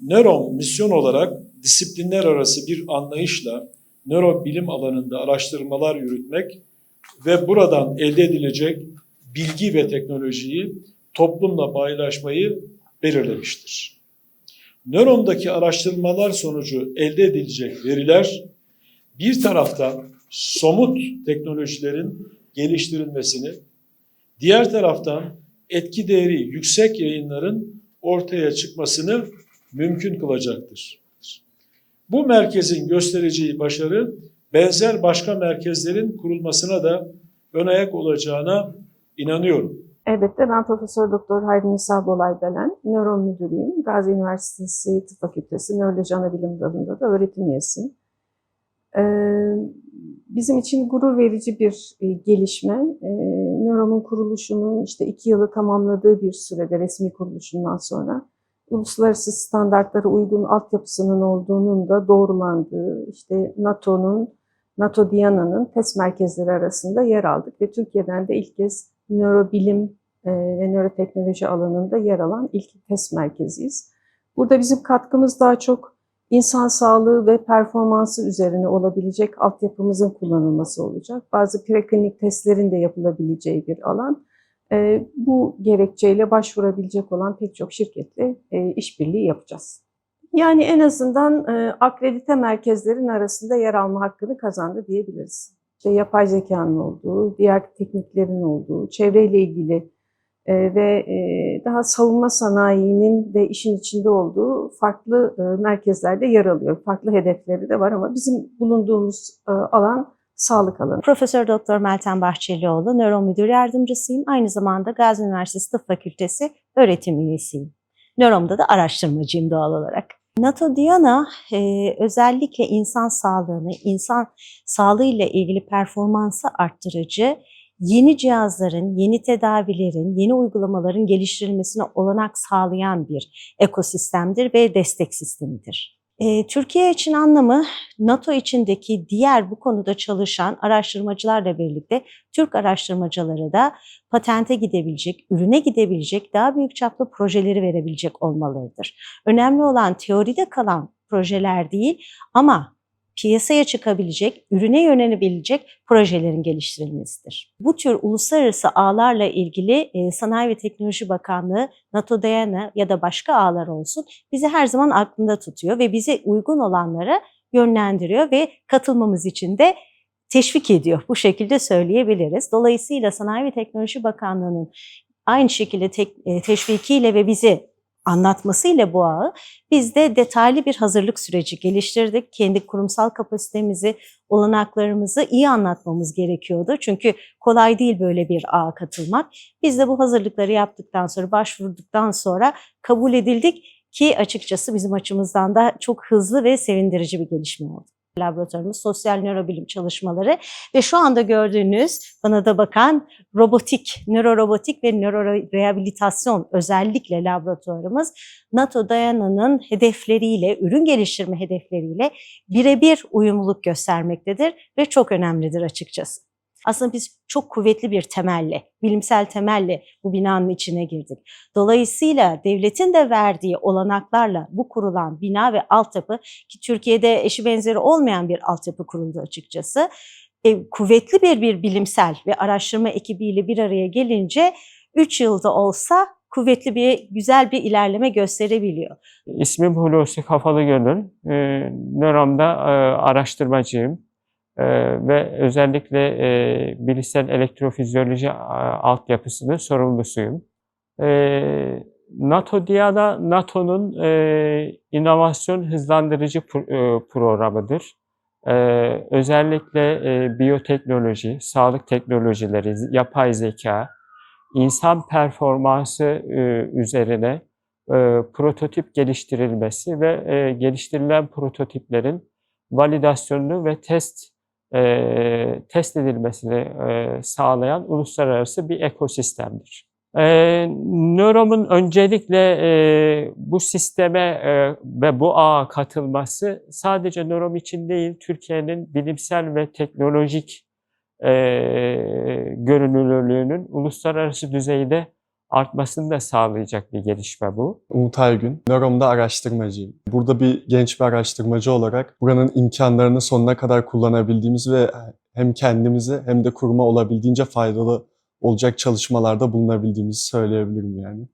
Nöron misyon olarak disiplinler arası bir anlayışla nörobilim alanında araştırmalar yürütmek ve buradan elde edilecek bilgi ve teknolojiyi toplumla paylaşmayı belirlemiştir. Nörondaki araştırmalar sonucu elde edilecek veriler bir taraftan somut teknolojilerin geliştirilmesini, diğer taraftan etki değeri yüksek yayınların ortaya çıkmasını mümkün kılacaktır. Bu merkezin göstereceği başarı benzer başka merkezlerin kurulmasına da ön ayak olacağına inanıyorum. Elbette ben Profesör Doktor Hayri Nisa Bolay Belen, nöron müdürüyüm. Gazi Üniversitesi Tıp Fakültesi Nöroloji Anabilim Dalı'nda da öğretim üyesiyim. Bizim için gurur verici bir gelişme. Nöron'un kuruluşunun işte 2 yılı tamamladığı bir sürede resmi kuruluşundan sonra uluslararası standartlara uygun altyapısının olduğunun da doğrulandığı, işte NATO Diana'nın test merkezleri arasında yer aldık ve Türkiye'den de ilk kez nörobilim ve nöroteknoloji alanında yer alan ilk test merkeziyiz. Burada bizim katkımız daha çok insan sağlığı ve performansı üzerine olabilecek altyapımızın kullanılması olacak. Bazı preklinik testlerin de yapılabileceği bir alan. Bu gerekçeyle başvurabilecek olan pek çok şirketle işbirliği yapacağız. Yani en azından akredite merkezlerin arasında yer alma hakkını kazandı diyebiliriz. İşte yapay zekanın olduğu, diğer tekniklerin olduğu, çevreyle ilgili ve daha savunma sanayinin de işin içinde olduğu farklı merkezlerde yer alıyor. Farklı hedefleri de var ama bizim bulunduğumuz alan sağlık alanı. Profesör Doktor Meltem Bahçelioğlu, nöro müdür yardımcısıyım. Aynı zamanda Gazi Üniversitesi Tıp Fakültesi öğretim üyesiyim. Nörom'da da araştırmacıyım doğal olarak. NATO Diana özellikle insan sağlığını, insan sağlığıyla ilgili performansı arttırıcı yeni cihazların, yeni tedavilerin, yeni uygulamaların geliştirilmesine olanak sağlayan bir ekosistemdir ve destek sistemidir. Türkiye için anlamı NATO içindeki diğer bu konuda çalışan araştırmacılarla birlikte Türk araştırmacıları da patente gidebilecek, ürüne gidebilecek daha büyük çaplı projeleri verebilecek olmalarıdır. Önemli olan teoride kalan projeler değil ama piyasaya çıkabilecek, ürüne yönelebilecek projelerin geliştirilmesidir. Bu tür uluslararası ağlarla ilgili Sanayi ve Teknoloji Bakanlığı, NATO Diana ya da başka ağlar olsun bizi her zaman aklında tutuyor ve bize uygun olanlara yönlendiriyor ve katılmamız için de teşvik ediyor. Bu şekilde söyleyebiliriz. Dolayısıyla Sanayi ve Teknoloji Bakanlığı'nın aynı şekilde teşvikiyle ve bizi anlatmasıyla bu ağı biz de detaylı bir hazırlık süreci geliştirdik. Kendi kurumsal kapasitemizi, olanaklarımızı iyi anlatmamız gerekiyordu. Çünkü kolay değil böyle bir ağa katılmak. Biz de bu hazırlıkları yaptıktan sonra, başvurduktan sonra kabul edildik ki açıkçası bizim açımızdan da çok hızlı ve sevindirici bir gelişme oldu. Laboratuvarımız sosyal nörobilim çalışmaları ve şu anda gördüğünüz bana da bakan robotik, nörorobotik ve nörorehabilitasyon özellikle laboratuvarımız NATO Diana'nın hedefleriyle, ürün geliştirme hedefleriyle birebir uyumluluk göstermektedir ve çok önemlidir açıkçası. Aslında biz çok kuvvetli bir temelle, bilimsel temelle bu binanın içine girdik. Dolayısıyla devletin de verdiği olanaklarla bu kurulan bina ve altyapı ki Türkiye'de eşi benzeri olmayan bir altyapı kuruldu açıkçası. Kuvvetli bir bilimsel ve araştırma ekibiyle bir araya gelince 3 yılda olsa kuvvetli güzel bir ilerleme gösterebiliyor. İsmim Hulusi Kafalıgönül. Nörom'da araştırmacıyım. Ve özellikle bilişsel elektrofizyoloji altyapısının sorumlusuyum. NATO Diana, NATO'nun inovasyon hızlandırıcı programıdır. Özellikle biyoteknoloji, sağlık teknolojileri, yapay zeka, insan performansı üzerine prototip geliştirilmesi ve geliştirilen prototiplerin validasyonunu ve test edilmesini sağlayan uluslararası bir ekosistemdir. Nörom'un öncelikle bu sisteme ve bu ağa katılması sadece Nörom için değil, Türkiye'nin bilimsel ve teknolojik görünürlüğünün uluslararası düzeyde artmasını da sağlayacak bir gelişme bu. Umut Aygün, Nörom'da araştırmacıyım. Burada bir genç bir araştırmacı olarak buranın imkanlarını sonuna kadar kullanabildiğimiz ve hem kendimize hem de kuruma olabildiğince faydalı olacak çalışmalarda bulunabildiğimizi söyleyebilirim yani.